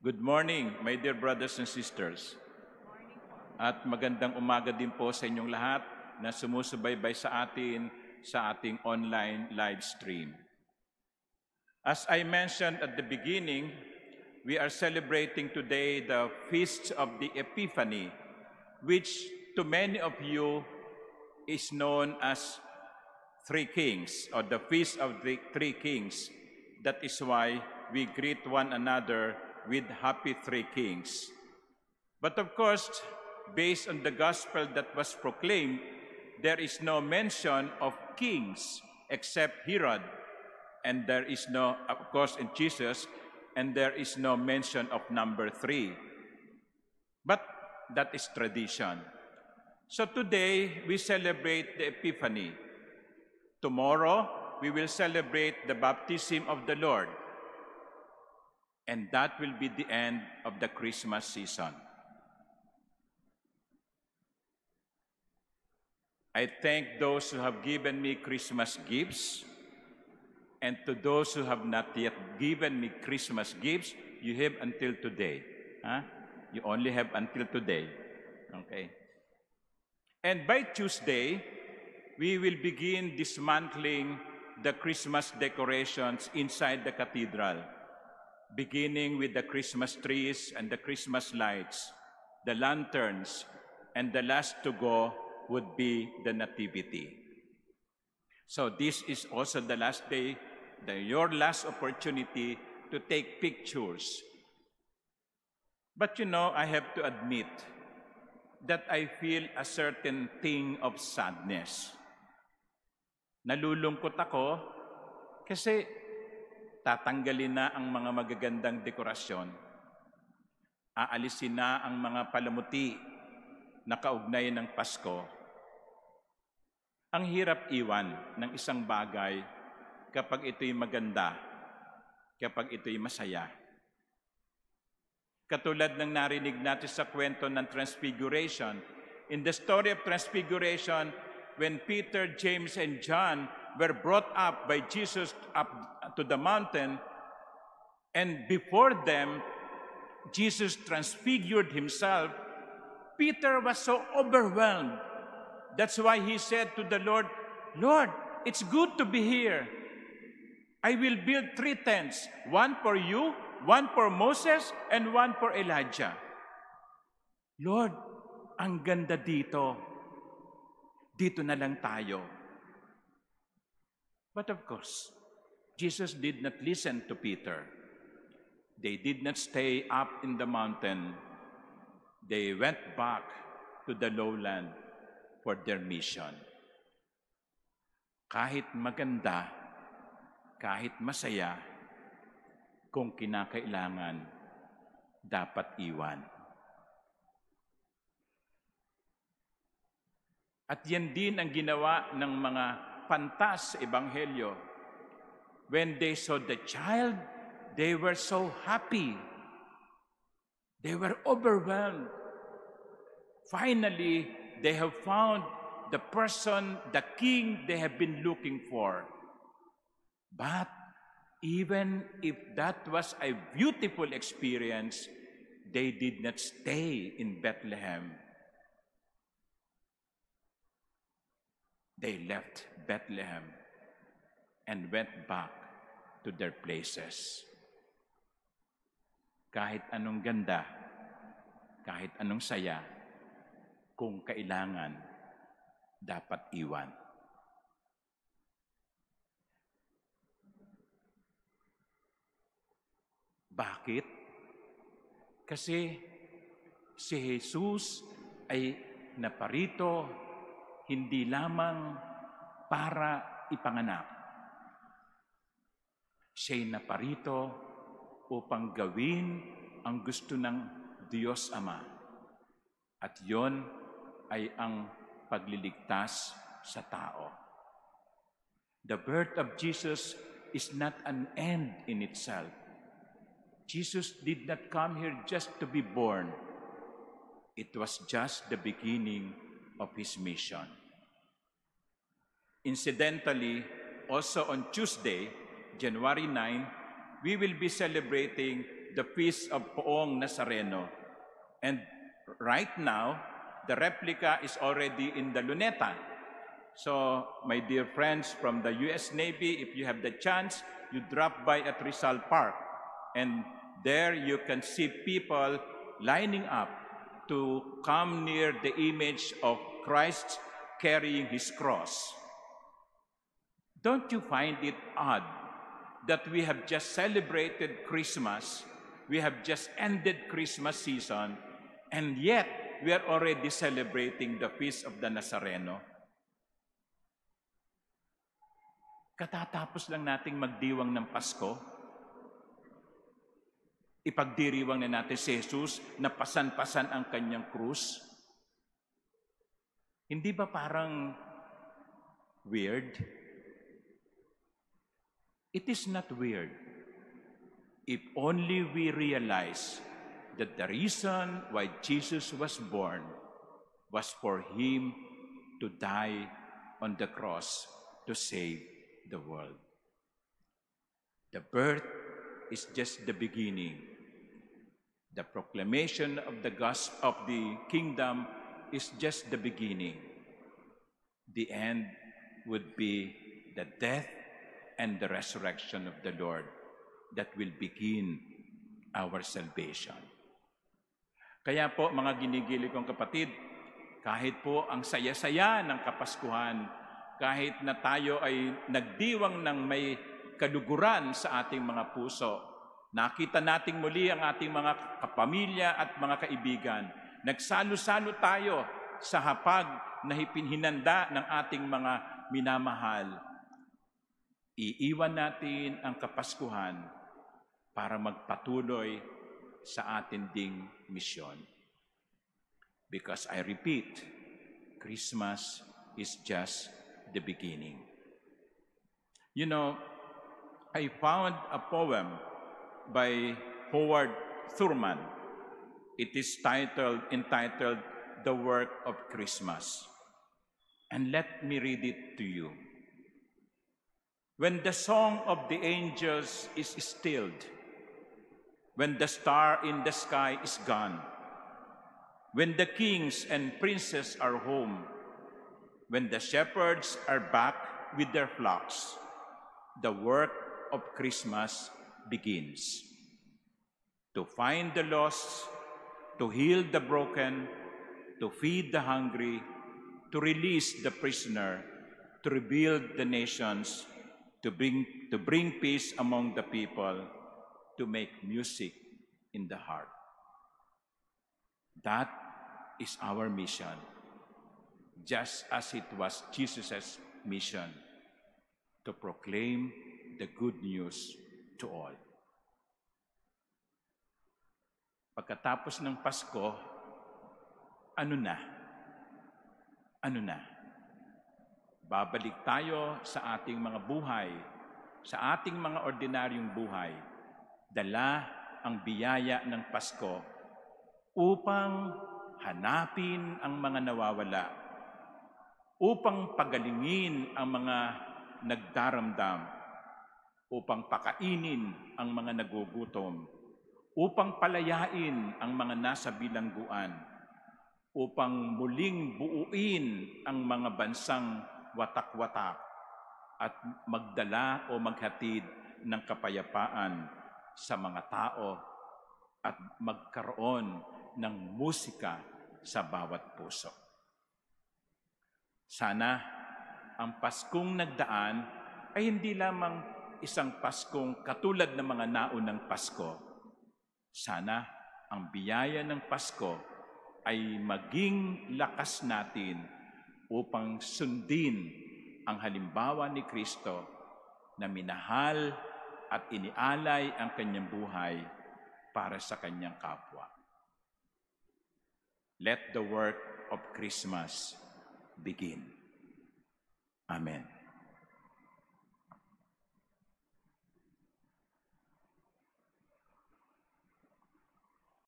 Good morning, my dear brothers and sisters. At magandang umaga din po sa inyong lahat na sumusubaybay sa atin sa ating online live stream. As I mentioned at the beginning, we are celebrating today the Feast of the Epiphany, which to many of you is known as Three Kings, or the Feast of the Three Kings. That is why we greet one another with Happy Three Kings. But of course, based on the gospel that was proclaimed, there is no mention of kings except Herod, and there is no, of course, in Jesus, and there is no mention of number 3. But that is tradition. So today, we celebrate the Epiphany. Tomorrow, we will celebrate the baptism of the Lord. And that will be the end of the Christmas season. I thank those who have given me Christmas gifts, and to those who have not yet given me Christmas gifts, you have until today. You only have until today. Okay. And by Tuesday, we will begin dismantling the Christmas decorations inside the cathedral, beginning with the Christmas trees and the Christmas lights, the lanterns, and the last to go would be the Nativity. So this is also the last day, your last opportunity to take pictures. But you know, I have to admit that I feel a certain thing of sadness. Nalulungkot ako kasi tatanggalin na ang mga magagandang dekorasyon. Aalisin na ang mga palamuti na kaugnay ng Pasko. Ang hirap iwan ng isang bagay kapag ito'y maganda, kapag ito'y masaya. Katulad ng narinig natin sa kwento ng Transfiguration. In the story of Transfiguration, when Peter, James, and John were brought up by Jesus up to the mountain, and before them, Jesus transfigured himself, Peter was so overwhelmed. That's why he said to the Lord, "Lord, it's good to be here. I will build 3 tents, one for you, one for Moses, and one for Elijah." Lord, ang ganda dito. Dito na lang tayo. But of course, Jesus did not listen to Peter. They did not stay up in the mountain. They went back to the lowland for their mission. Kahit maganda, kahit masaya, kung kinakailangan, dapat iwan. At yan din ang ginawa ng mga pantas sa Ebanghelyo. When they saw the child, they were so happy. They were overwhelmed. Finally, they have found the person, the king they have been looking for. But even if that was a beautiful experience, they did not stay in Bethlehem. They left Bethlehem and went back to their places. Kahit anong ganda, kahit anong saya, kung kailangan, dapat iwan. Bakit? Kasi si Jesus ay naparito hindi lamang para ipanganak. Siya'y naparito upang gawin ang gusto ng Diyos Ama. At yon ay ang pagliligtas sa tao. The birth of Jesus is not an end in itself. Jesus did not come here just to be born. It was just the beginning of his mission. Incidentally, also on Tuesday, January 9, we will be celebrating the Feast of Poong Nazareno. And right now, the replica is already in the Luneta. So, my dear friends from the U.S. Navy, if you have the chance, you drop by at Rizal Park. And there you can see people lining up to come near the image of Christ carrying his cross. Don't you find it odd that we have just celebrated Christmas, we have just ended Christmas season, and yet we are already celebrating the Feast of the Nazareno? Katatapos lang nating magdiwang ng Pasko. Ipagdiriwang na natin si Jesus na pasan-pasan ang kanyang krus. Hindi ba parang weird? It is not weird if only we realize that the reason why Jesus was born was for him to die on the cross to save the world. The birth is just the beginning. The proclamation of the gospel of the kingdom is just the beginning. The end would be the death and the resurrection of the Lord that will begin our salvation. Kaya po, mga ginigili kong kapatid, kahit po ang saya-saya ng Kapaskuhan, kahit na tayo ay nagdiwang ng may kaluguran sa ating mga puso, nakita nating muli ang ating mga kapamilya at mga kaibigan, nagsalo-salo tayo sa hapag na hinanda ng ating mga minamahal, iiwan natin ang Kapaskuhan para magpatuloy sa ating ding misyon. Because I repeat, Christmas is just the beginning. You know, I found a poem by Howard Thurman. It is entitled The Work of Christmas. And let me read it to you. When the song of the angels is stilled, when the star in the sky is gone, when the kings and princes are home, when the shepherds are back with their flocks, the work of Christmas begins. To find the lost, to heal the broken, to feed the hungry, to release the prisoner, to rebuild the nations, to bring peace among the people, to make music in the heart. That is our mission, just as it was Jesus' mission, to proclaim the good news to all. Pagkatapos ng Pasko, ano na? Ano na? Babalik tayo sa ating mga buhay, sa ating mga ordinaryong buhay, dala ang biyaya ng Pasko upang hanapin ang mga nawawala, upang pagalingin ang mga nagdaramdam, upang pakainin ang mga nagugutom, upang palayain ang mga nasa bilangguan, upang muling buuin ang mga bansang watak-watak at magdala o maghatid ng kapayapaan sa mga tao at magkaroon ng musika sa bawat puso. Sana ang Paskong nagdaan ay hindi lamang isang Paskong katulad ng mga naunang Pasko. Sana ang biyaya ng Pasko ay maging lakas natin upang sundin ang halimbawa ni Kristo na minahal at inialay ang kanyang buhay para sa kanyang kapwa. Let the work of Christmas begin. Amen.